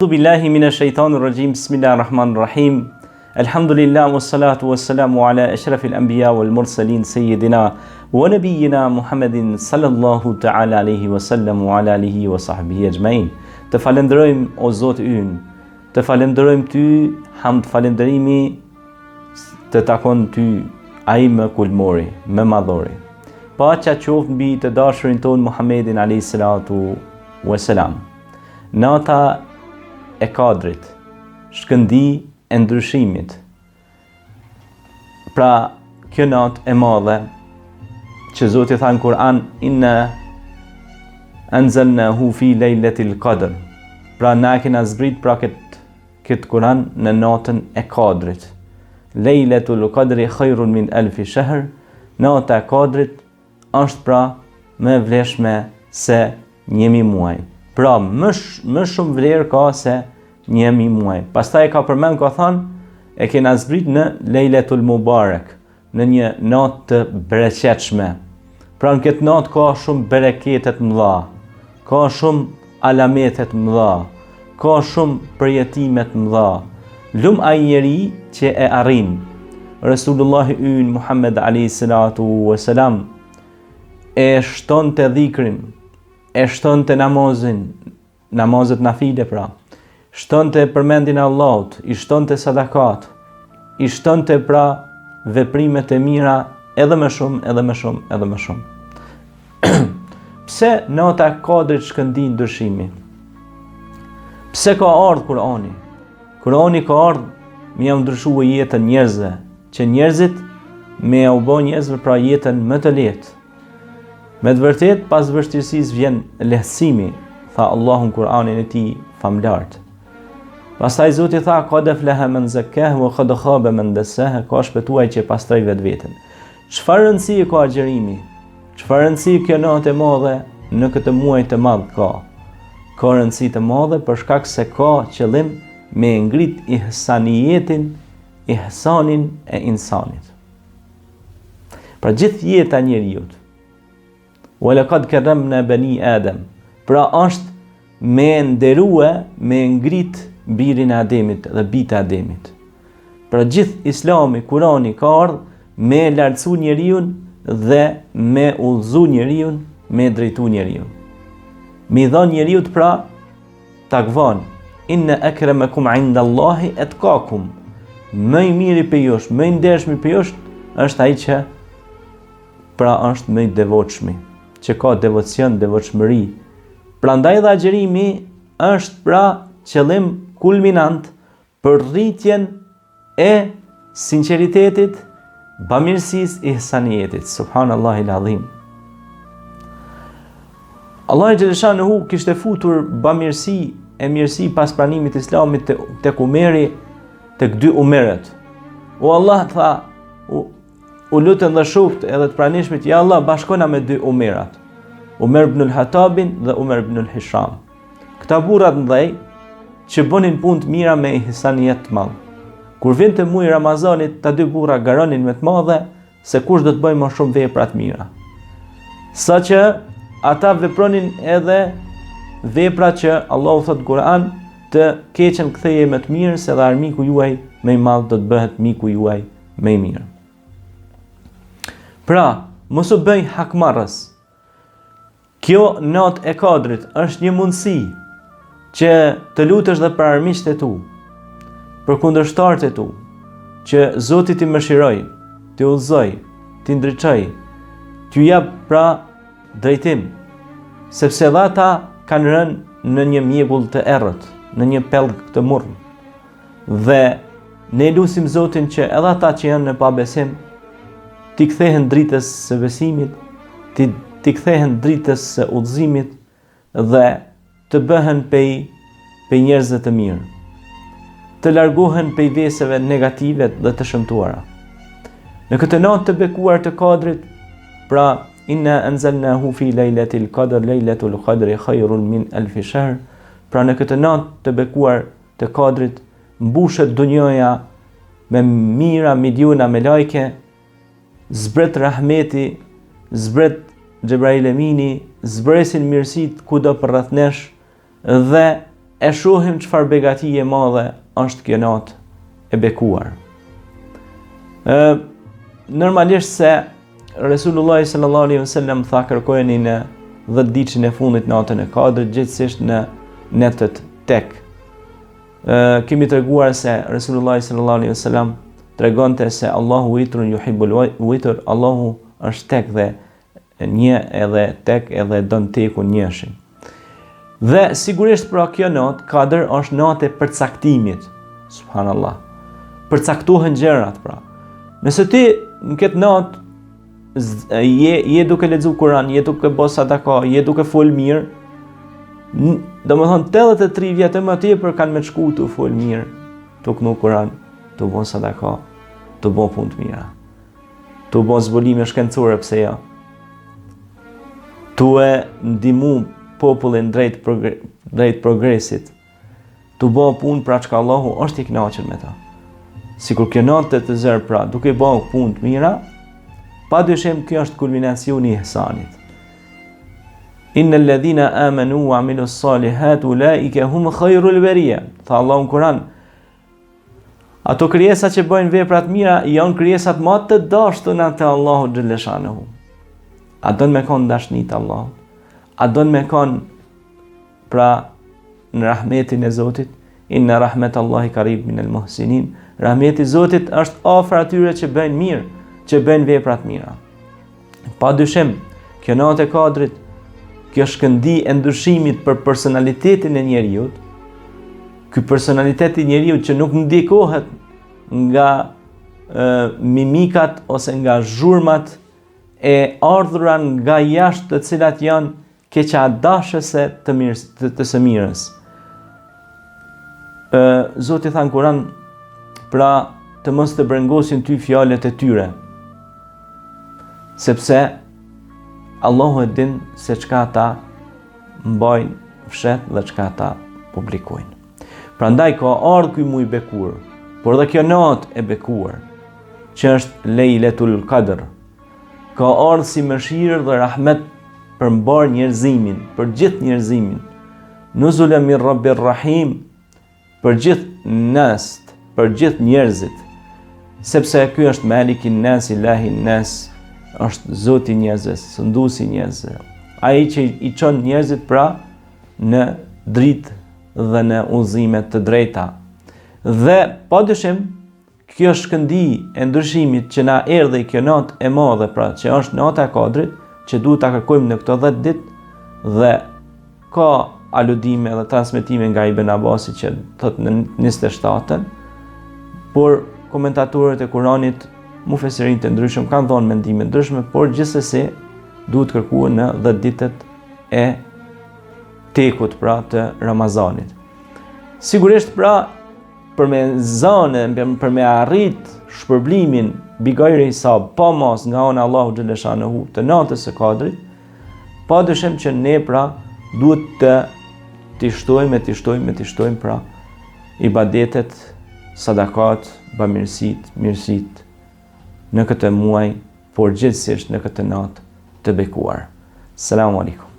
Billahi minash shaitanir rajim. Bismillahir rahmanir rahim. Alhamdulillah wassalatu wassalamu ala ashrafil anbiya wal mursalin sayyidina wa nabiyyina Muhammadin sallallahu ta'ala alaihi wasallam wa ala alihi wa sahbihi ajma'in. Të falenderojmë o Zot ynë, të falenderojmë ty, hamd falenderimi të takon ty, ai më kulmori, më madhori. Paqja qoftë mbi të dashurin ton Muhammedin alayhi salatu wassalam. Nata e kadrit, shkëndi e ndryshimit. Pra, kjo natë e madhe, që Zoti tha në Kur'an, inna anzalnahu fi lejletil qadr. Pra, na kena zbrit pra këtë Kur'an në natën e kadrit. Lejletul qadri khairun min alfi shahr. Nata e kadrit është pra më vlefshme se 1000 muaj. Pra, më shumë vlerë ka se 1000 muaj. Pastaj ka përmend, ka thënë, e kena zbrit në Lejletul Mubarak, në një natë të bereqetshme. Pra në këtë natë ka shumë bereketet mëdha, ka shumë alametet mëdha, ka shumë përjetimet mëdha. Lum ai njeri që e arrin. Resulullah ynë Muhammed alayhi salatu wasalam e shtonte dhikrin, e shtonte namazin, namazet nafile pra, shtonte përmendjen e Allahut, i shtonte sadakat, i shtonte pra veprimet e mira edhe më shumë, edhe më shumë, edhe më shumë. Pse nata e kadrit shkëndi ndryshimi? Pse ka ardhur Kurani? Kurani ka ardhur me ia ndryshuar jetën njerëzve, që njerëzit me ia u bë njerëzve pra jetën më të lehtë. Me të vërtet, pas vështirësisë vjen lehtësimi, tha Allahu në Kur'anin e tij famlart. Pastaj Zoti tha, qad aflaha man zakkaha wa qad khaba man dassaha, ka shpëtuar që pastroi vetveten. Çfarë rëndësie ka agjerimi? Çfarë rëndësie kjo natë e madhe në këtë muaj të madh ka? Ka rëndësi të madhe për shkak se ka qëllim me ngrit ihsaniyetin, ihsanin e insanit. Pra gjithë jeta e njeriu. Wa laqad karramna bani Adam. Pra është me nderue, me ngrit birin e Ademit dhe bitë e Ademit. Pra gjithë Islami, Kurani ka ardhur me lartësu njeriu dhe me udhëzu njeriu, me drejtu njeriu. Me dhënë njeriu pra takvan. Inna akramakum indallahi atqakum. Më i miri për jush, më i ndershmi për jush është ai që pra është më i devotshëm, që ka devocion, devotshmëri. Prandaj dhe agjerimi është pra qëllim kulminant për rritjen e sinqeritetit, bamirësisë, ihsaniyetit. Subhanallahil azim. Allah i xhaleshanuhu kishte futur bamirësi e mirësi pas pranimit të Islamit tek Umeri, tek dy Umerët. O Allah tha, u lutën dhe shukt edhe të pranishmit, ja Allah, bashkona me dy Umerat, Umer ibn al-Hatabin dhe Umer ibn al-Hisham. Këta burrat ndaj që bënin punë të mira me ihsaniet të madh. Kur vinte muaji Ramazanit, ta dy burra garonin me të madhe se kush do të bëjë më shumë vepra të mira. Saqë ata vepronin edhe vepra që Allahu thot Kur'an, të keqen ktheje me të mirë, se dhe armiku juaj më i madh do të bëhet miku juaj më i mirë. Pra, mos u bëj hakmarrës. Kjo natë e kadrit është një mundësi që të lutesh dhe për armiqtë e tu, për kundërshtarët e tu, që Zoti t'i mëshiroj, t'i udhëzoj, t'i ndriçoj, t'ju jap pra drejtim, sepse dha ata kanë rënë në një mjegull të errët, në një pellg të murr. Dhe ne lutim Zotin që edhe ata që janë në pabesim t'i kthehen dritës së besimit, t'i kthehen dritës së udhëzimit dhe të bëhen pej njerëzve të mirë, të largohen pej veseve negative dhe të shëmtuara. Në këtë natë të bekuar të kadrit, pra inna anzalnahu fi lejletil qadr, lejletul qadri khairun min alfi shahr, pra në këtë natë të bekuar të kadrit mbushet dunjoja me mira miliona me lajke, zbret rahmeti, zbret Xhebrail Emini, zbresin mirësit kudo për rreth nesh dhe e shohim çfarë begatije e madhe është kjo natë e bekuar. Normalisht se Resulullah sallallahu alaihi wasallam tha kërkojeni në 10 ditën e fundit natën e Kadrit, gjithsesi në netët tek. Kemi treguar se Resulullah sallallahu alaihi wasallam tregonte se Allahu witrun yuhibbul witr, Allahu është tek dhe një edhe tek edhe don tekun njëshin. Dhe sigurisht pra kjo natë Kadr është natë e përcaktimit. Subhanallah. Përcaktohen gjërat pra. Nëse ti në këtë natë je duke lexuar Kur'an, je duke bërë sadaka, je duke fol mirë, domethënë 83 vjet më tepër kanë me shku të fol mirë, të knu Kur'an, të bën sadaka, të bën punë të mira, të bën zbulime shkencore pse jo. Tu e ndihmu popullin drejt progresit, të bën punë pra çka Allahu është i kënaqur me ta. Sikur kjo natë të zërë pra, duke bën punë të mira, pa dyshim kjo është kulminacioni i ihsanit. Innal ladhina amanu wa amilus salihat ulaika hum khairul bariya. Tha Allahu në Kur'an, ato krijesa që bëjnë vepra të mira janë krijesat më të dashtuna te Allahu xhaleshanehu. A don me kon dashni te Allahu? A don me kon pra në rahmetin e Zotit? Inna rahmetallahi qarib minal muhsinin. Rahmeti i Zotit është afër atyre që bëjnë mirë, që bëjnë vepra të mira. Pa dyshim, kjo natë e Kadrit, kjo shkëndi e ndryshimit për personalitetin e njeriut, ky personalitet i njeriut që nuk ndikohet nga mimikat ose nga zhurmat e ardhura nga jashtë, të cilat janë keqadashëse të së mirës. Zoti tha në Kur'an, pra të mos të brengosin ty fjalët e tyre, sepse Allahu e din se çka ata mbajnë fshet dhe çka ata publikojnë. Prandaj ka ardhur ky muaj bekur, por dhe kjo natë e bekuar, që është Lejletul Qadr, ka ardhur si mëshirë dhe rahmet për mbar njerëzimin, për gjithë njerëzimin. Nuzulan min Rabbir Rahim, për gjithë nast, për gjithë njerëzit, sepse ky është Malikin Nas, Ilahin Nas, është Zoti i njerëzve, sunduesi i njerëzve. Ai që i çon njerëzit pra në dritë dhe në udhëzime të drejta. Dhe padyshim kjo shkëndi e ndryshimit që na erdhi kjo natë e madhe, pra që është nata e Kadrit, që duhet ta kërkojmë në këto 10 ditë, dhe ka aludime dhe transmetime nga Ibn Abasi që thot në 27-ën, por komentatorët e Kuranit, mufesirin të ndryshëm kanë dhënë mendime ndryshme, por gjithsesi duhet kërkuar në 10 ditët e tekut pra të Ramazanit. Sigurisht pra për me zane, për me arrit shpërblimin bigajri hisab pa mas nga ona Allahu xhaleshanehu të natës së Kadrit, pa dyshim që ne pra duhet të shtojmë pra ibadetet, sadakat, mirësit në këtë muaj, por gjithsesi në këtë natë të bekuar. Selamun alaikum.